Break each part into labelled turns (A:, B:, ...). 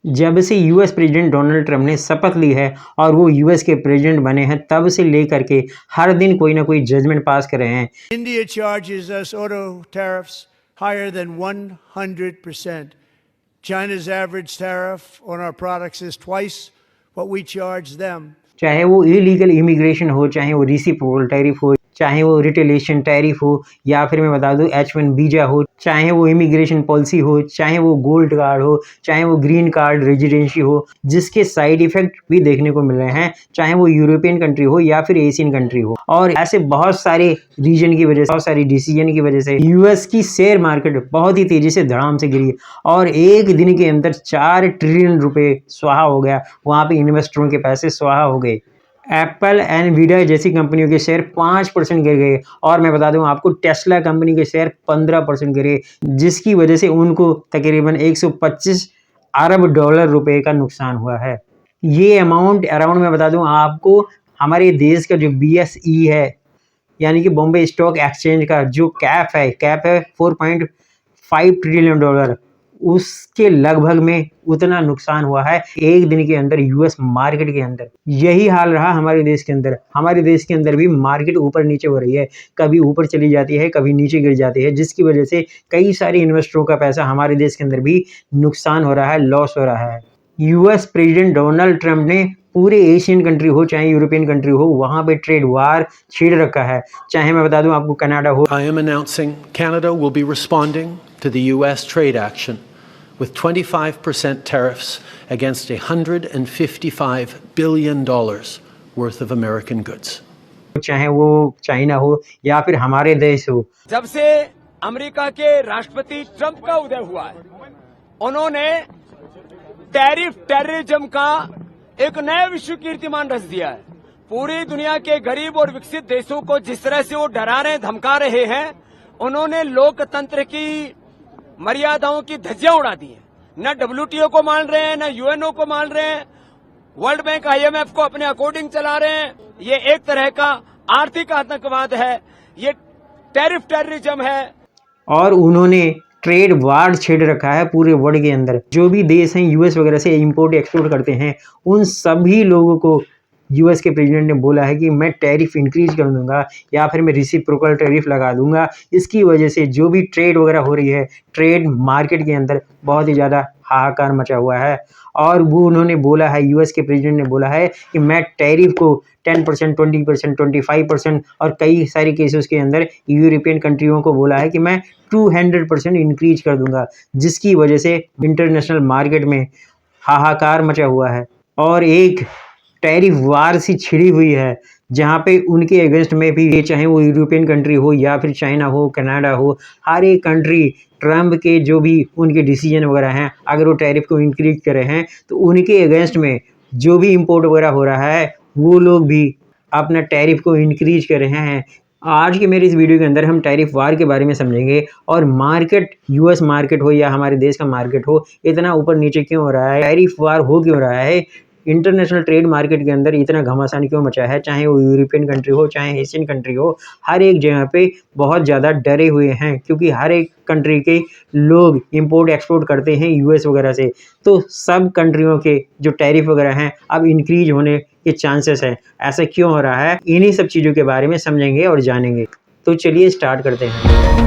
A: जब से US president Donald Trump ने शपथ ली है और वो यूएस के प्रेसिडेंट बने हैं, तब से लेकर के हर दिन कोई ना कोई जजमेंट पास कर रहे हैं।
B: India charges us auto tariffs higher than 100%. China's average tariff on our products is twice what we charge them.
A: चाहे वो इलीगल इमिग्रेशन हो, चाहे वो रेसिप्रोकल टैरिफ हो, चाहे वो रिटेलिएशन टैरिफ हो, या फिर मैं बता दूं H1 वीजा हो, चाहे वो इमिग्रेशन पॉलिसी हो, चाहे वो गोल्ड कार्ड हो, चाहे वो ग्रीन कार्ड रेजिडेंसी हो, जिसके साइड इफेक्ट भी देखने को मिल रहे हैं, चाहे वो यूरोपियन कंट्री हो या फिर एशियन कंट्री हो। और ऐसे बहुत सारे रीजन की वजह से, बहुत सारी डिसीजन की वजह से यूएस की शेयर मार्केट बहुत ही तेजी से धड़ाम से गिरी और एक दिन के अंदर 4 ट्रिलियन रुपए स्वाहा हो गया। वहां पे इन्वेस्टरों के पैसे स्वाहा हो गए। एप्पल एंड वीडियो जैसी कंपनियों के शेयर 5% गिर गए और मैं बता दूं आपको टेस्ला कंपनी के शेयर 15% गिरे, जिसकी वजह से उनको तकरीबन 125 अरब डॉलर रुपए का नुकसान हुआ है। ये अमाउंट अराउंड मैं बता दूं आपको हमारे देश का जो BSE है, यानी कि बॉम्बे स्टॉक एक्सचेंज का जो कैप है 4.5 ट्रिलियन डॉलर, उसके लगभग में उतना नुकसान हुआ है एक दिन के अंदर यूएस मार्केट के अंदर। यही हाल रहा हमारे देश के अंदर। हमारे देश के अंदर भी मार्केट ऊपर नीचे हो रही है, कभी ऊपर चली जाती है, कभी नीचे गिर जाती है, जिसकी वजह से कई सारे इन्वेस्टरों का पैसा हमारे देश के अंदर भी नुकसान हो रहा है, लॉस हो रहा है। यूएस प्रेसिडेंट डोनाल्ड ट्रंप ने पूरे एशियन कंट्री हो चाहे यूरोपियन कंट्री हो, वहां पे ट्रेड वार छेड़ रखा है। चाहे मैं बता दूं आपको कनाडा हो।
C: I am announcing Canada will be responding to the US trade action with 25% tariffs against $155 billion worth of American goods.
A: चाहे वो चाइना हो या फिर हमारे देश हो।
D: जब से अमेरिका के राष्ट्रपति ट्रंप का उदय हुआ है, उन्होंने टेररिज्म का एक नया विश्व कीर्तिमान रच दिया है। पूरी दुनिया के गरीब और विकसित देशों को जिस तरह से वो डरा रहे, धमका रहे हैं, उन्होंने लोकतंत्र की मर्यादाओं की धज्जियां उड़ा दी हैं। न WTO को मान रहे हैं, न UNO को मान रहे हैं, वर्ल्ड बैंक IMF को अपने अकॉर्डिंग चला रहे हैं। ये एक तरह का आर्थिक आतंकवाद है, ये टेररिज्म है।
A: और उन्होंने ट्रेड वार छेड़ रखा है पूरे वर्ल्ड के अंदर। जो भी देश हैं यूएस वगैरह से इंपोर्ट एक्सपोर्ट करते हैं, उन सभी लोगों को यूएस के प्रेसिडेंट ने बोला है कि मैं टैरिफ इंक्रीज कर दूंगा या फिर मैं रेसिप्रोकल टैरिफ लगा दूंगा। इसकी वजह से जो भी ट्रेड वगैरह हो रही है, ट्रेड मार्केट के अंदर बहुत ही ज़्यादा हाहाकार मचा हुआ है। और वो उन्होंने बोला है, यूएस के प्रेसिडेंट ने बोला है कि मैं टैरिफ को 10%, 20%, 25% और कई सारे केसेस के अंदर यूरोपियन कंट्रियों को बोला है कि मैं 200% इंक्रीज कर दूंगा, जिसकी वजह से इंटरनेशनल मार्केट में हाहाकार मचा हुआ है और एक टैरिफ वार सी छिड़ी हुई है, जहाँ पे उनके अगेंस्ट में भी, चाहे वो यूरोपियन कंट्री हो या फिर चाइना हो, कनाडा हो, हर एक कंट्री ट्रंप के जो भी उनके डिसीजन वगैरह हैं, अगर वो टैरिफ को इंक्रीज कर रहे हैं तो उनके अगेंस्ट में जो भी इंपोर्ट वगैरह हो रहा है, वो लोग भी अपना टैरिफ को इंक्रीज कर रहे हैं। आज के मेरे इस वीडियो के अंदर हम टैरिफ वार के बारे में समझेंगे और मार्केट, यूएस मार्केट हो या हमारे देश का मार्केट हो, इतना ऊपर नीचे क्यों हो रहा है, टैरिफ वार हो क्यों रहा है, इंटरनेशनल ट्रेड मार्केट के अंदर इतना घमासान क्यों मचा है, चाहे वो यूरोपियन कंट्री हो चाहे एशियन कंट्री हो, हर एक जगह पे बहुत ज़्यादा डरे हुए हैं, क्योंकि हर एक कंट्री के लोग इंपोर्ट एक्सपोर्ट करते हैं यूएस वगैरह से। तो सब कंट्रियों के जो टैरिफ वगैरह हैं अब इंक्रीज होने के चांसेस हैं। ऐसा क्यों हो रहा है, इन्हीं सब चीज़ों के बारे में समझेंगे और जानेंगे। तो चलिए स्टार्ट करते हैं।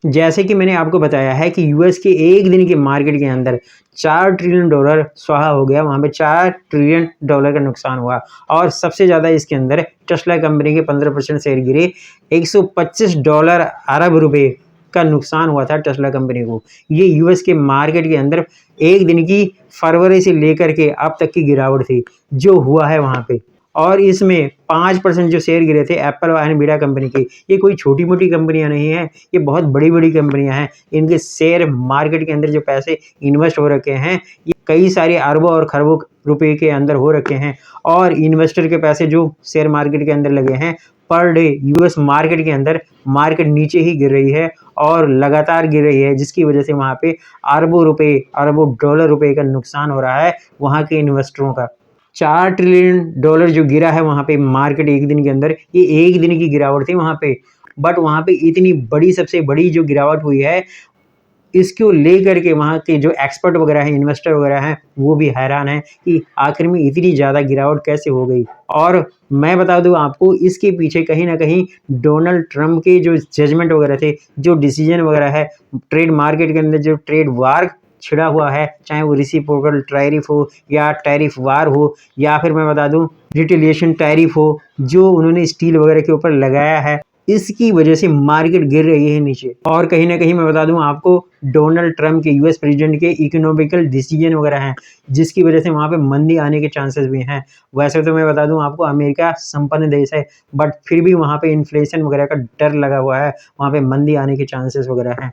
A: जैसे कि मैंने आपको बताया है कि यूएस के एक दिन के मार्केट के अंदर 4 ट्रिलियन डॉलर स्वाहा हो गया, वहाँ पे 4 ट्रिलियन डॉलर का नुकसान हुआ और सबसे ज़्यादा इसके अंदर टेस्ला कंपनी के 15% शेयर गिरे। 125 डॉलर अरब रुपए का नुकसान हुआ था टेस्ला कंपनी को। ये यूएस के मार्केट के अंदर एक दिन की फरवरी से लेकर के अब तक की गिरावट थी जो हुआ है वहाँ पे। और इसमें 5% जो शेयर गिरे थे एप्पल और एनवीडिया कंपनी के। ये कोई छोटी मोटी कंपनियां नहीं हैं, ये बहुत बड़ी बड़ी कंपनियां हैं। इनके शेयर मार्केट के अंदर जो पैसे इन्वेस्ट हो रखे हैं, ये कई सारे अरबों और खरबों रुपए के अंदर हो रखे हैं। और इन्वेस्टर के पैसे जो शेयर मार्केट के अंदर लगे हैं, पर डे यूएस मार्केट के अंदर मार्केट नीचे ही गिर रही है और लगातार गिर रही है, जिसकी वजह से वहाँ पे अरबों रुपए, अरबों डॉलर रुपए का नुकसान हो रहा है वहाँ के इन्वेस्टरों का। 4 ट्रिलियन डॉलर जो गिरा है वहाँ पे मार्केट एक दिन के अंदर, ये एक दिन की गिरावट थी वहाँ पे। बट वहाँ पे इतनी बड़ी, सबसे बड़ी जो गिरावट हुई है इसको लेकर के वहाँ के जो एक्सपर्ट वगैरह हैं, इन्वेस्टर वगैरह हैं, वो भी हैरान हैं कि आखिर में इतनी ज़्यादा गिरावट कैसे हो गई। और मैं बता दूँ आपको, इसके पीछे कहीं न कहीं डोनाल्ड ट्रंप के जो जजमेंट वगैरह थे, जो डिसीजन वगैरह है, ट्रेड मार्केट के अंदर जो ट्रेड वार छिड़ा हुआ है, चाहे वो रेसिप्रोकल टैरिफ हो या टैरिफ वार हो या फिर मैं बता दूँ रिटेलिएशन टैरिफ हो, जो उन्होंने स्टील वगैरह के ऊपर लगाया है, इसकी वजह से मार्केट गिर रही है नीचे। और कहीं न कहीं मैं बता दूँ आपको, डोनाल्ड ट्रंप के यूएस प्रेसिडेंट के इकोनॉमिकल डिसीजन वगैरह हैं, जिसकी वजह से वहाँ पे मंदी आने के चांसेस भी हैं। वैसे तो मैं बता दूँ आपको, अमेरिका संपन्न देश है, बट फिर भी वहाँ पे इन्फ्लेशन वगैरह का डर लगा हुआ है, वहाँ पे मंदी आने के चांसेस वगैरह हैं।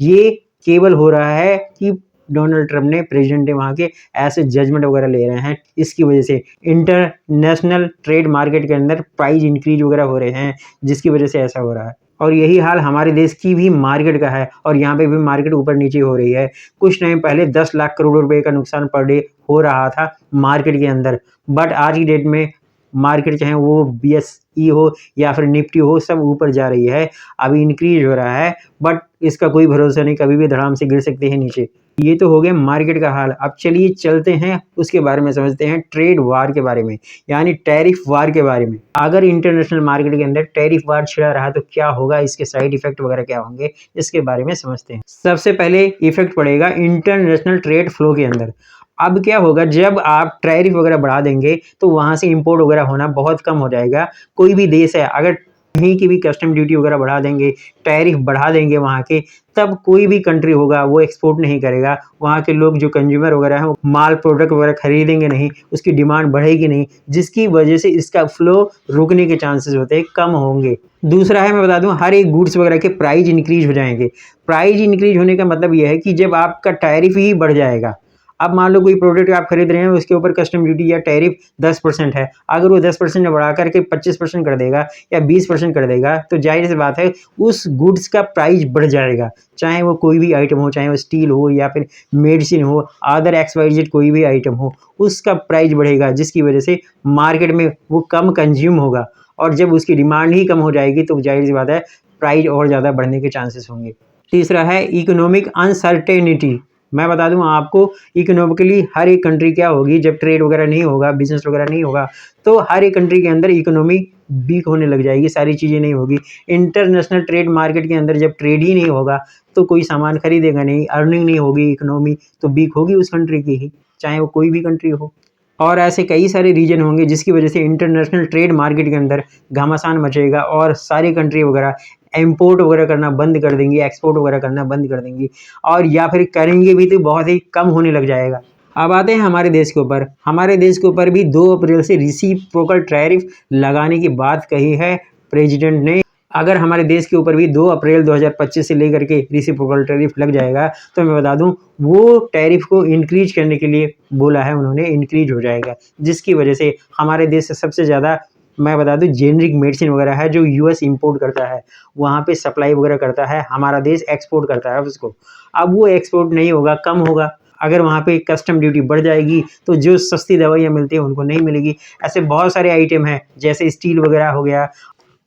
A: ये केवल हो रहा है कि डोनाल्ड ट्रंप ने, प्रेसिडेंट ने वहाँ के ऐसे जजमेंट वगैरह ले रहे हैं, इसकी वजह से इंटरनेशनल ट्रेड मार्केट के अंदर प्राइस इंक्रीज वगैरह हो रहे हैं, जिसकी वजह से ऐसा हो रहा है। और यही हाल हमारे देश की भी मार्केट का है, और यहाँ पे भी मार्केट ऊपर नीचे हो रही है। कुछ टाइम पहले 10 लाख करोड़ रुपए का नुकसान पर डे हो रहा था मार्केट के अंदर, बट आज की डेट में मार्केट चाहे वो BSE हो या फिर निफ्टी हो, सब ऊपर जा रही है। अभी इंक्रीज हो रहा है, बट इसका कोई भरोसा नहीं, कभी भी धड़ाम से गिर सकते हैं नीचे। ये तो हो गया मार्केट का हाल। अब चलिए चलते हैं उसके बारे में समझते हैं, ट्रेड वार के बारे में, यानी टैरिफ वार के बारे में। अगर इंटरनेशनल मार्केट के अंदर टैरिफ वार छिड़ा रहा तो क्या होगा, इसके साइड इफेक्ट वगैरह क्या होंगे, इसके बारे में समझते हैं। सबसे पहले इफेक्ट पड़ेगा इंटरनेशनल ट्रेड फ्लो के अंदर। अब क्या होगा, जब आप टैरिफ वगैरह बढ़ा देंगे तो वहां से इंपोर्ट वगैरह होना बहुत कम हो जाएगा। कोई भी देश है अगर कहीं की भी कस्टम ड्यूटी वगैरह बढ़ा देंगे, टैरिफ बढ़ा देंगे वहाँ के, तब कोई भी कंट्री होगा वो एक्सपोर्ट नहीं करेगा। वहाँ के लोग जो कंज्यूमर वगैरह हैं, माल प्रोडक्ट वगैरह खरीदेंगे नहीं, उसकी डिमांड बढ़ेगी नहीं, जिसकी वजह से इसका फ्लो रुकने के चांसेस होते हैं, कम होंगे। दूसरा है, मैं बता दूं, हर एक गुड्स वगैरह के प्राइस इंक्रीज हो जाएंगे। प्राइस इंक्रीज होने का मतलब यह है कि जब आपका टैरिफ ही बढ़ जाएगा, अब मान लो कोई प्रोडक्ट आप खरीद रहे हैं, उसके ऊपर कस्टम ड्यूटी या टैरिफ 10% है, अगर वो 10% बढ़ा करके 25% कर देगा या 20% कर देगा, तो जाहिर सी बात है उस गुड्स का प्राइस बढ़ जाएगा। चाहे वो कोई भी आइटम हो, चाहे वो स्टील हो या फिर मेडिसिन हो, अदर XYZ कोई भी आइटम हो, उसका प्राइस बढ़ेगा, जिसकी वजह से मार्केट में वो कम कंज्यूम होगा। और जब उसकी डिमांड ही कम हो जाएगी तो जाहिर सी बात है प्राइस और ज़्यादा बढ़ने के चांसेस होंगे। तीसरा है इकोनॉमिक अनसर्टेनिटी। मैं बता दूं आपको, इकोनॉमिकली हर एक कंट्री क्या होगी, जब ट्रेड वगैरह नहीं होगा, बिजनेस वगैरह नहीं होगा, तो हर एक कंट्री के अंदर इकोनॉमी वीक होने लग जाएगी, सारी चीज़ें नहीं होगी। इंटरनेशनल ट्रेड मार्केट के अंदर जब ट्रेड ही नहीं होगा तो कोई सामान खरीदेगा नहीं, अर्निंग नहीं होगी, इकोनॉमी तो वीक होगी उस कंट्री की ही, चाहे वो कोई भी कंट्री हो। और ऐसे कई सारे रीजन होंगे जिसकी वजह से इंटरनेशनल ट्रेड मार्केट के अंदर घमासान मचेगा और सारी कंट्री वगैरह इंपोर्ट वगैरह करना बंद कर देंगी, एक्सपोर्ट वगैरह करना बंद कर देंगी, और या फिर करेंगे भी तो बहुत ही कम होने लग जाएगा। अब आते हैं हमारे देश के ऊपर। हमारे देश के ऊपर भी 2 अप्रैल से रेसिप्रोकल टैरिफ लगाने की बात कही है प्रेसिडेंट ने। अगर हमारे देश के ऊपर भी 2 अप्रैल 2025 से लेकर के रेसिप्रोकल टैरिफ लग जाएगा, तो मैं बता दूं वो टैरिफ को इंक्रीज करने के लिए बोला है उन्होंने, इंक्रीज हो जाएगा, जिसकी वजह से हमारे देश से सबसे ज़्यादा, मैं बता दूं, जेनरिक मेडिसिन वगैरह है जो US इंपोर्ट करता है, वहाँ पे सप्लाई वगैरह करता है, हमारा देश एक्सपोर्ट करता है उसको। अब वो एक्सपोर्ट नहीं होगा, कम होगा। अगर वहाँ पे कस्टम ड्यूटी बढ़ जाएगी तो जो सस्ती दवाइयाँ मिलती हैं उनको नहीं मिलेगी। ऐसे बहुत सारे आइटम हैं, जैसे स्टील वगैरह हो गया,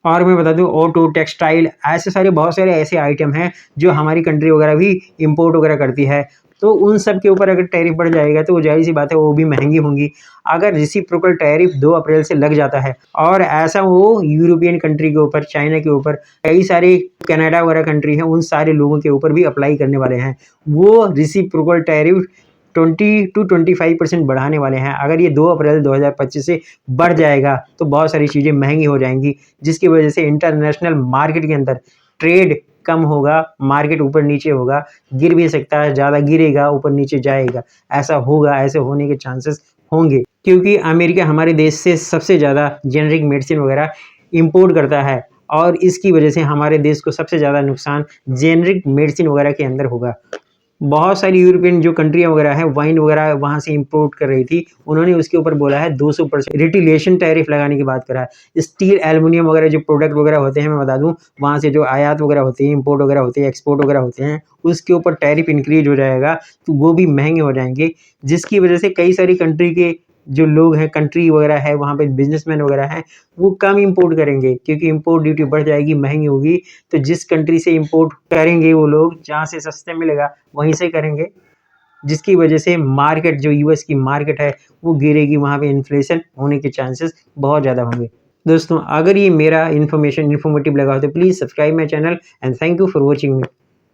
A: और मैं बता दूं ऑटो, टेक्सटाइल, ऐसे सारे बहुत सारे ऐसे आइटम हैं जो हमारी कंट्री वगैरह भी इंपोर्ट वगैरह करती है। तो उन सब के ऊपर अगर टैरिफ बढ़ जाएगा तो जाहिर सी बात है वो भी महंगी होंगी। अगर रेसिप्रोकल टैरिफ 2 अप्रैल से लग जाता है, और ऐसा वो यूरोपियन कंट्री के ऊपर, चाइना के ऊपर, कई सारे कनाडा वगैरह कंट्री हैं, उन सारे लोगों के ऊपर भी अप्लाई करने वाले हैं। वो रेसिप्रोकल टैरिफ 20 to 25% बढ़ाने वाले हैं। अगर ये 2 अप्रैल 2025 से बढ़ जाएगा तो बहुत सारी चीज़ें महंगी हो जाएंगी, जिसकी वजह से इंटरनेशनल मार्केट के अंदर ट्रेड कम होगा, मार्केट ऊपर नीचे होगा, गिर भी सकता है, ज़्यादा गिरेगा, ऊपर नीचे जाएगा, ऐसा होगा, ऐसे होने के चांसेस होंगे, क्योंकि अमेरिका हमारे देश से सबसे ज़्यादा जेनरिक मेडिसिन वगैरह इंपोर्ट करता है, और इसकी वजह से हमारे देश को सबसे ज़्यादा नुकसान जेनरिक मेडिसिन वगैरह के अंदर होगा। बहुत सारी यूरोपियन जो कंट्रियाँ वगैरह हैं, वाइन वगैरह वहाँ से इंपोर्ट कर रही थी, उन्होंने उसके ऊपर बोला है 200% रिटेलिएशन टैरिफ लगाने की बात करा है। स्टील, एल्युमिनियम वगैरह जो प्रोडक्ट वगैरह होते हैं, मैं बता दूं, वहाँ से जो आयात वगैरह होती है, इंपोर्ट वगैरह होती है, एक्सपोर्ट वगैरह होते हैं, उसके ऊपर टैरिफ इंक्रीज हो जाएगा, तो वो भी महंगे हो जाएंगे, जिसकी वजह से कई सारी कंट्री के जो लोग हैं, कंट्री वगैरह है, वहाँ पे बिजनेसमैन वगैरह हैं, वो कम इंपोर्ट करेंगे क्योंकि इंपोर्ट ड्यूटी बढ़ जाएगी, महंगी होगी। तो जिस कंट्री से इंपोर्ट करेंगे वो लोग, जहाँ से सस्ते मिलेगा वहीं से करेंगे, जिसकी वजह से मार्केट, जो यूएस की मार्केट है वो गिरेगी, वहाँ पे इन्फ्लेशन होने के चांसेस बहुत ज़्यादा होंगे। दोस्तों, अगर ये मेरा इन्फॉर्मेटिव लगा हो तो please subscribe my channel and thank you for watching me.